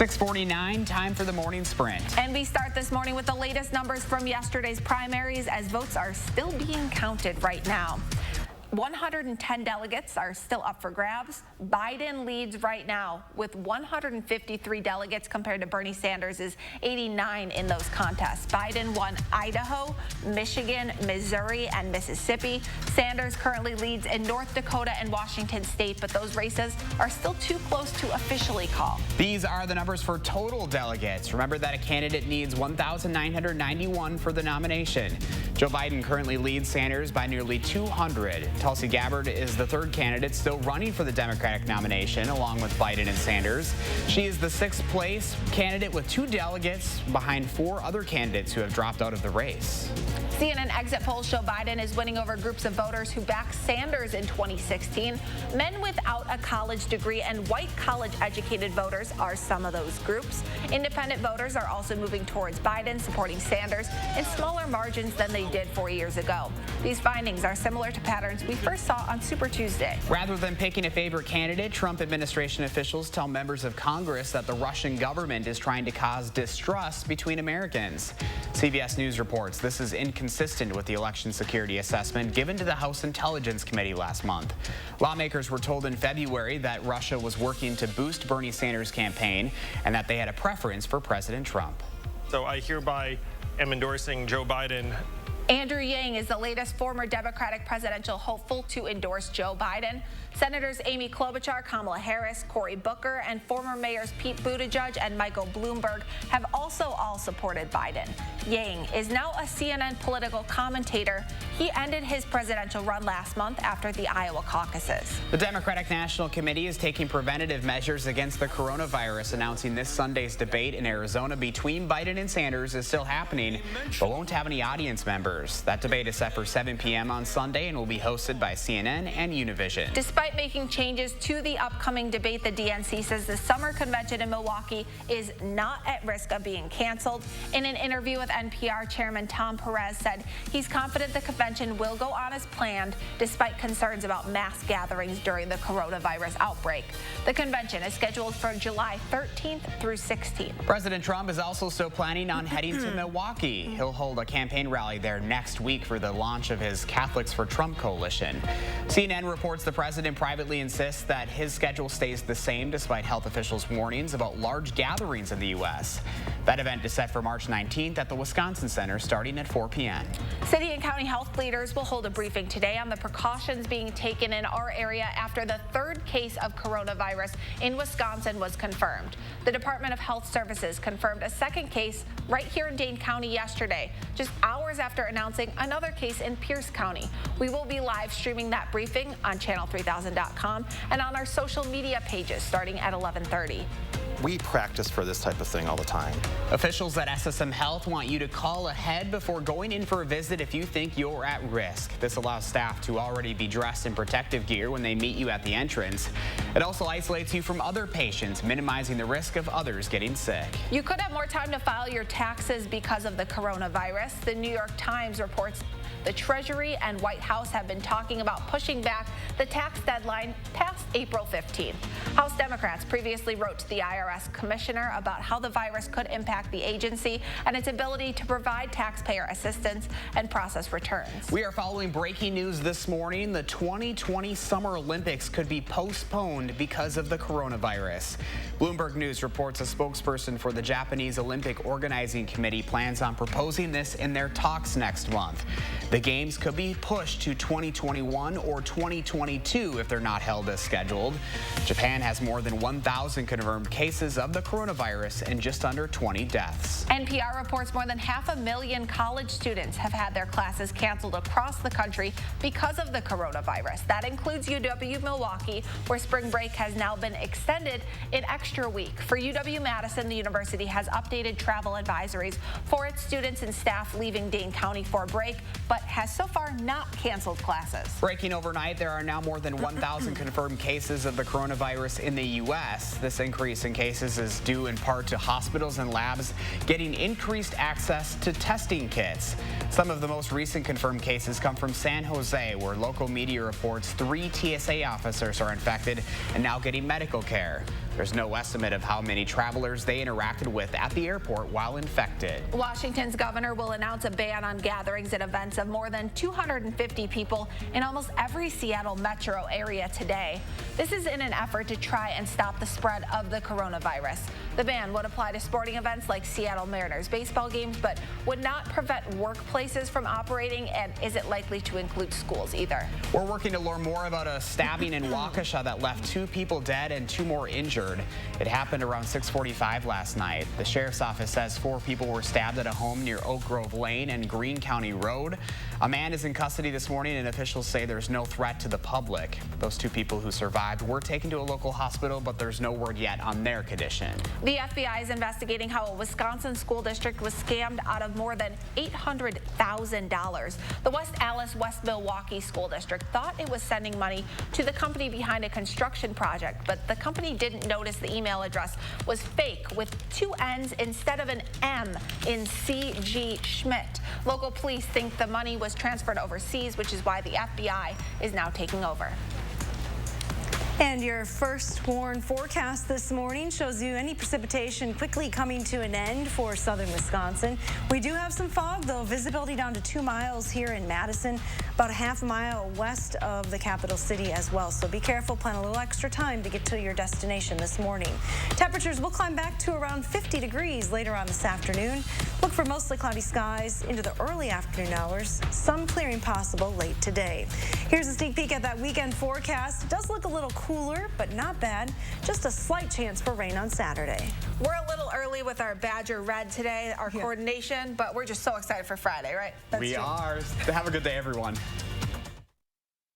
6:49, time for the morning sprint. And we start this morning with the latest numbers from yesterday's primaries as votes are still being counted right now. 110 delegates are still up for grabs. Biden leads right now with 153 delegates compared to Bernie Sanders' 89 in those contests. Biden won Idaho, Michigan, Missouri, and Mississippi. Sanders currently leads in North Dakota and Washington state, but those races are still too close to officially call. These are the numbers for total delegates. Remember that a candidate needs 1,991 for the nomination. Joe Biden currently leads Sanders by nearly 200. Tulsi Gabbard is the third candidate still running for the Democratic nomination, along with Biden and Sanders. She is the sixth place candidate with 2 delegates behind 4 other candidates who have dropped out of the race. CNN exit polls show Biden is winning over groups of voters who backed Sanders in 2016. Men without a college degree and white college-educated voters are some of those groups. Independent voters are also moving towards Biden, supporting Sanders in smaller margins than they did 4 years ago. These findings are similar to patterns we first saw on Super Tuesday. Rather than picking a favorite candidate, Trump administration officials tell members of Congress that the Russian government is trying to cause distrust between Americans. CBS News reports this is inconsistent with the election security assessment given to the House Intelligence Committee last month. Lawmakers were told in February that Russia was working to boost Bernie Sanders' campaign and that they had a preference for President Trump. So I hereby am endorsing Joe Biden. Andrew Yang is the latest former Democratic presidential hopeful to endorse Joe Biden. Senators Amy Klobuchar, Kamala Harris, Cory Booker, and former mayors Pete Buttigieg and Michael Bloomberg have also all supported Biden. Yang is now a CNN political commentator. He ended his presidential run last month after the Iowa caucuses. The Democratic National Committee is taking preventative measures against the coronavirus, announcing this Sunday's debate in Arizona between Biden and Sanders is still happening, but won't have any audience members. That debate is set for 7 p.m. on Sunday and will be hosted by CNN and Univision. Despite making changes to the upcoming debate, the DNC says the summer convention in Milwaukee is not at risk of being canceled. In an interview with NPR, Chairman Tom Perez said he's confident the convention will go on as planned despite concerns about mass gatherings during the coronavirus outbreak. The convention is scheduled for July 13th through 16th. President Trump is also still planning on heading to Milwaukee. He'll hold a campaign rally there next week for the launch of his Catholics for Trump coalition. CNN reports the president privately insists that his schedule stays the same despite health officials' warnings about large gatherings in the U.S. That event is set for March 19th at the Wisconsin Center starting at 4 p.m. City and county health leaders will hold a briefing today on the precautions being taken in our area after the 3rd case of coronavirus in Wisconsin was confirmed. The Department of Health Services confirmed a 2nd case right here in Dane County yesterday, just hours after announcing another case in Pierce County. We will be live streaming that briefing on channel3000.com and on our social media pages starting at 11:30. We practice for this type of thing all the time. Officials at SSM Health want you to call ahead before going in for a visit if you think you're at risk. This allows staff to already be dressed in protective gear when they meet you at the entrance. It also isolates you from other patients, minimizing the risk of others getting sick. You could have more time to file your taxes because of the coronavirus. The New York Times reports the Treasury and White House have been talking about pushing back the tax deadline past April 15th. House Democrats previously wrote to the IRS commissioner about how the virus could impact the agency and its ability to provide taxpayer assistance and process returns. We are following breaking news this morning. The 2020 Summer Olympics could be postponed because of the coronavirus. Bloomberg News reports a spokesperson for the Japanese Olympic Organizing Committee plans on proposing this in their talks next month. The games could be pushed to 2021 or 2022 if they're not held as scheduled. Japan has more than 1,000 confirmed cases of the coronavirus and just under 20 deaths. NPR reports more than 500,000 college students have had their classes canceled across the country because of the coronavirus. That includes UW-Milwaukee, where spring break has now been extended an extra week. For UW-Madison, the university has updated travel advisories for its students and staff leaving Dane County for a break, but has so far not canceled classes. Breaking overnight, there are now more than 1,000 confirmed cases of the coronavirus in the U.S. This increase in cases is due in part to hospitals and labs getting increased access to testing kits. Some of the most recent confirmed cases come from San Jose, where local media reports 3 TSA officers are infected and now getting medical care. There's no estimate of how many travelers they interacted with at the airport while infected. Washington's governor will announce a ban on gatherings at events of more than 250 people in almost every Seattle metro area today. This is in an effort to try and stop the spread of the coronavirus. The ban would apply to sporting events like Seattle Mariners baseball games, but would not prevent workplaces from operating and isn't likely to include schools either. We're working to learn more about a stabbing in Waukesha that left 2 people dead and 2 more injured. It happened around 6:45 last night. The sheriff's office says 4 people were stabbed at a home near Oak Grove Lane and Greene County Road. A man is in custody this morning, and officials say there's no threat to the public. Those 2 people who survived were taken to a local hospital, but there's no word yet on their condition. The FBI is investigating how a Wisconsin school district was scammed out of more than $800,000. The West Allis West Milwaukee School District thought it was sending money to the company behind a construction project, but the company didn't notice the email address was fake with 2 N's instead of an M in C.G. Schmidt. Local police think the money was transferred overseas, which is why the FBI is now taking over. And your first warn forecast this morning shows you any precipitation quickly coming to an end for southern Wisconsin. We do have some fog, though. Visibility down to 2 miles here in Madison, about a half a mile west of the capital city as well. So be careful, plan a little extra time to get to your destination this morning. Temperatures will climb back to around 50 degrees later on this afternoon. Look for mostly cloudy skies into the early afternoon hours. Some clearing possible late today. Here's a sneak peek at that weekend forecast. It does look a little cooler, but not bad. Just a slight chance for rain on Saturday. We're a little early with our Badger Red today, our coordination, but we're just so excited for Friday, right? We are. Have a good day, everyone.